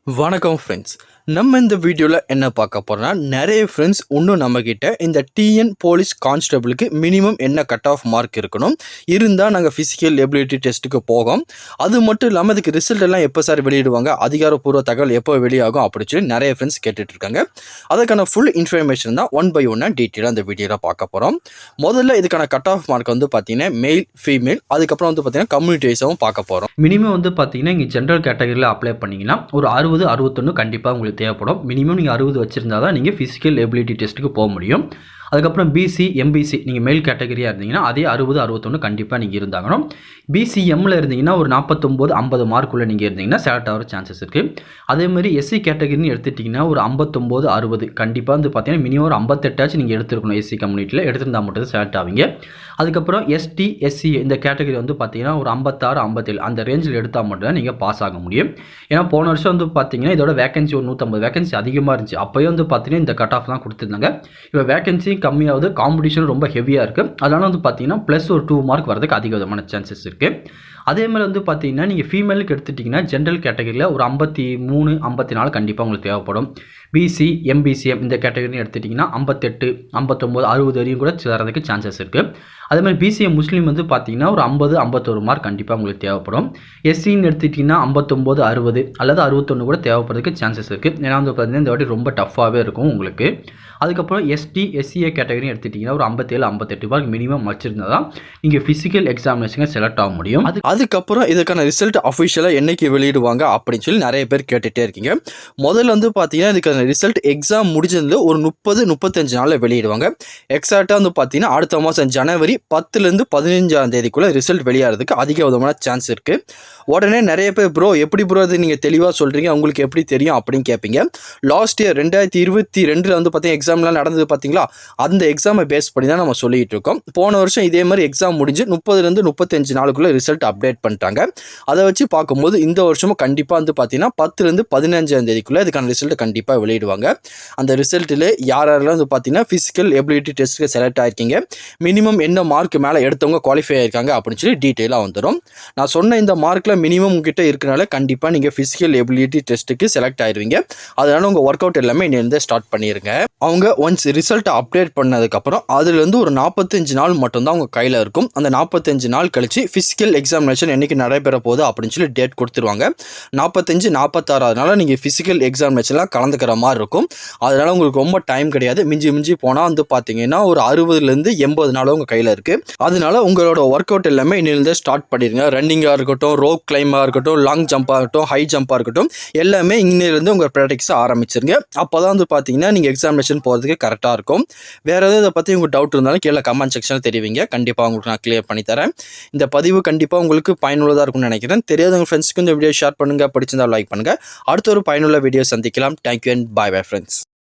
வணக்கம் ஃப்ரெண்ட்ஸ். நம்ம இந்த வீடியோவில் என்ன பார்க்க போகிறோம்னா, நிறைய ஃப்ரெண்ட்ஸ் இன்னும் நம்மக்கிட்ட இந்த டிஎன் போலீஸ் கான்ஸ்டபிளுக்கு மினிமம் என்ன கட் ஆஃப் மார்க் இருக்கணும், இருந்தால் நாங்கள் ஃபிசிக்கல் எபிலிட்டி டெஸ்ட்டுக்கு போகும். அது மட்டும் இல்லாமல் இதுக்கு ரிசல்ட் எல்லாம் எப்போ சார் வெளியிடுவாங்க, அதிகாரப்பூர்வ தகவல் எப்போ வெளியாகும் அப்படின்னு சொல்லி நிறைய ஃப்ரெண்ட்ஸ் கேட்டுட்ருக்காங்க. அதுக்கான ஃபுல் இன்ஃபர்மேஷன் தான் ஒன் பை ஒன்னாக டீட்டெயிலாக அந்த வீடியோவில் பார்க்க போகிறோம். முதல்ல இதுக்கான கட் ஆஃப் மார்க் வந்து பார்த்தீங்கன்னா மெயில், ஃபீமேல், அதுக்கப்புறம் வந்து பார்த்தீங்கன்னா கம்யூனிட்டி வைஸாகவும் பார்க்க போகிறோம். மினிமம் வந்து பார்த்தீங்கன்னா இங்கே ஜென்ரல் கேட்டகரியில் அப்ளை பண்ணிங்கன்னா ஒரு 60-61 கண்டிப்பாக உங்களுக்கு தேவைப்படும். மினிமம் நீங்கள் 60 வச்சுருந்தா தான் நீங்கள் ஃபிசிக்கல் எபிலிட்டி டெஸ்ட்டுக்கு போக முடியும். அதுக்கப்புறம் பிசி, எம்பிசி நீங்கள் மேல் கேட்டகரியாக இருந்தீங்கன்னா அதே 60-61 கண்டிப்பாக நீங்கள் இருந்தாங்கணும். பிசிஎம்மில் இருந்தீங்கன்னா ஒரு 49-50 மார்க்குள்ளே நீங்கள் இருந்தீங்கன்னா செலக்ட் ஆகிற சான்சஸ் இருக்குது. அதேமாதிரி எஸ்சி கேட்டகரின்னு எடுத்துட்டிங்கன்னா ஒரு 59-60 கண்டிப்பாக வந்து பார்த்தீங்கன்னா மினிமம் ஒரு 58 நீங்கள் எடுத்துருக்கணும். எஸ்சி கம்யூனிட்டியில் எடுத்திருந்தால் மட்டும் தான் செலக்ட் ஆவீங்க. அதுக்கப்புறம் எஸ்டி, எஸ்சி இந்த கேட்டகரி வந்து பார்த்தீங்கன்னா ஒரு 56-57 அந்த ரேஞ்சில் எடுத்தால் மட்டும் தான் நீங்கள் பாஸ் ஆக முடியும். ஏன்னா போன வருஷம் வந்து பார்த்தீங்கன்னா இதோட வேகன்சி ஒரு 150 வேகன்சி அதிகமாக இருந்துச்சு. அப்போயே வந்து பார்த்தீங்கன்னா இந்த கட் ஆஃப் தான் கொடுத்துருந்தாங்க. இப்போ வேகன்சி கம்மியாவது, காம்படிஷன் ரொம்ப ஹெவியாக இருக்குது. அதனால் வந்து பார்த்தீங்கன்னா ப்ளஸ் ஒரு 2 மார்க் வரதுக்கு அதிக விதமான சான்சஸ் இருக்குது. அதே மாதிரி வந்து பார்த்தீங்கன்னா நீங்கள் ஃபீமேலுக்கு எடுத்துட்டிங்கன்னா ஜென்ரல் கேட்டகரியில் ஒரு 53-54 கண்டிப்பாக உங்களுக்கு தேவைப்படும். பிசி, எம்பிசிஎம் இந்த கேட்டகரின்னு எடுத்துட்டிங்கன்னா 58-59-60 வரையும் கூட சேர்றதுக்கு சான்சஸ் இருக்குது. அதேமாதிரி பிசிஎம் முஸ்லீம் வந்து பார்த்தீங்கன்னா ஒரு 50-51 மார்க் கண்டிப்பாக உங்களுக்கு தேவைப்படும். எஸ்சின்னு எடுத்துட்டிங்கன்னா 59-60 அல்லது 61 கூட தேவைப்படுறதுக்கு சான்சஸ் இருக்குது. ஏன்னா வந்து பார்த்தீங்கன்னா இந்த வாட்டி ரொம்ப டஃப்பாகவே இருக்கும் உங்களுக்கு. அதுக்கப்புறம் எஸ்டி, எஸ்சிஏ கேட்டகரி எடுத்துட்டிங்கன்னா ஒரு 57-58 மார்க் மினிமம் வச்சுருந்தா தான் நீங்கள் ஃபிசிக்கல் எக்ஸாமினேஷனை செலக்ட் ஆக முடியும். அதுக்கப்புறம் இதுக்கான ரிசல்ட் அஃபிஷியலாக என்னைக்கு வெளியிடுவாங்க அப்படின்னு சொல்லி நிறைய பேர் கேட்டுகிட்டே இருக்கீங்க. முதல்ல வந்து பார்த்தீங்கன்னா இதுக்கான ரிசல்ட் எக்ஸாம் முடிஞ்சதுல ஒரு 30-35 நாளில் வெளியிடுவாங்க. எக்ஸாக்டாக வந்து பார்த்தீங்கன்னா அடுத்த மாதம் ஜனவரி 10லேருந்து 15ஆம் தேதிக்குள்ளே ரிசல்ட் வெளியாகிறதுக்கு அதிக விதமான சான்ஸ் இருக்குது. உடனே நிறைய பேர் ப்ரோ எப்படி ப்ரோ அது நீங்கள் தெளிவாக சொல்கிறீங்க, உங்களுக்கு எப்படி தெரியும் அப்படின்னு கேட்பீங்க. லாஸ்ட் இயர் 2022 வந்து பார்த்தீங்கன்னா எக்ஸாம்லாம் நடந்தது பார்த்தீங்களா, அந்த எக்ஸாமை பேஸ் பண்ணி தான் நம்ம சொல்லிகிட்டு இருக்கோம். போன வருஷம் இதே மாதிரி எக்ஸாம் முடிஞ்சு 30லேருந்து 35 நாளுக்குள்ளே ரிசல்ட் அப்டேட் பண்ணிட்டாங்க. அதை வச்சு பார்க்கும்போது இந்த வருஷமும் கண்டிப்பாக வந்து பார்த்தீங்கன்னா 10லேருந்து 15ஆம் தேதிக்குள்ளே இதுக்கான ரிசல்ட் கண்டிப்பாக வெளியிடுவாங்க. அந்த ரிசல்ட்டில் யாரெல்லாம் வந்து பார்த்தீங்கன்னா ஃபிசிக்கல் எபிலிட்டி டெஸ்ட்டுக்கு செலக்ட் ஆகிருக்கீங்க, மினிமம் என்ன மார்க் மேலே எடுத்தவங்க குவாலிஃபை ஆகிருக்காங்க அப்படின்னு சொல்லி டீட்டெயிலாக வந்துடும். நான் சொன்ன இந்த மார்க்கில் மினிமம் உங்ககிட்ட இருக்கனால கண்டிப்பாக நீங்கள் ஃபிசிக்கல் எபிலிட்டி டெஸ்ட்டுக்கு செலக்ட் ஆயிடுவீங்க. அதனால் உங்கள் ஒர்க் அவுட் எல்லாமே இன்னிலிருந்து ஸ்டார்ட் பண்ணிடுங்க. அவங்க ஒன்ஸ் ரிசல்ட் அப்டேட் பண்ணதுக்கப்புறம் அதுலேருந்து ஒரு 45 நாள் மட்டும்தான் உங்கள் கையில் இருக்கும். அந்த 45 நாள் கழிச்சு ஃபிசிக்கல் எக்ஸாமினேஷன் என்றைக்கு நடைபெற போகுது அப்படின்னு சொல்லி டேட் கொடுத்துருவாங்க. 45-46 நாள் நீங்கள் ஃபிசிக்கல் எக்ஸாமினேஷன்லாம் கலந்துக்கிற மாதிரி இருக்கும். அதனால் உங்களுக்கு ரொம்ப டைம் கிடையாது. மிஞ்சி போனால் வந்து பார்த்தீங்கன்னா ஒரு 60லேருந்து 80 நாள் உங்கள் கையில் இருக்குது. அதனால உங்களோட ஒர்க் அவுட் எல்லாமே இன்னிலிருந்து ஸ்டார்ட் பண்ணிடுங்க. ரன்னிங்காக இருக்கட்டும், ரோப் கிளைம்பாக இருக்கட்டும், லாங் ஜம்பாக இருக்கட்டும், ஹை ஜம்பாக இருக்கட்டும், எல்லாமே இன்னிலிருந்து உங்கள் ப்ராக்டிக்ஸை ஆரம்பிச்சிருங்க. அப்போ தான் வந்து பார்த்தீங்கன்னா நீங்கள் எக்ஸாமினேஷன் போகிறதுக்கு கரெக்டாக இருக்கும். வேறு எதாவது இதை பற்றி உங்களுக்கு டவுட் இருந்தாலும் கீழே கமெண்ட் செக்ஷனில் தெரிவிங்க. கண்டிப்பாக உங்களுக்கு நான் கிளியர் பண்ணித்தரேன். இந்த பதிவு கண்டிப்பாக உங்களுக்கு பயனுள்ளதாக இருக்கும்னு நினைக்கிறேன். தெரியாதவங்க ஃப்ரெண்ட்ஸ்க்கு இந்த வீடியோ ஷேர் பண்ணுங்கள், பிடிச்சிருந்தால் லைக் பண்ணுங்கள். அடுத்த ஒரு பயனுள்ள வீடியோ சந்திக்கலாம். Thank you and bye friends.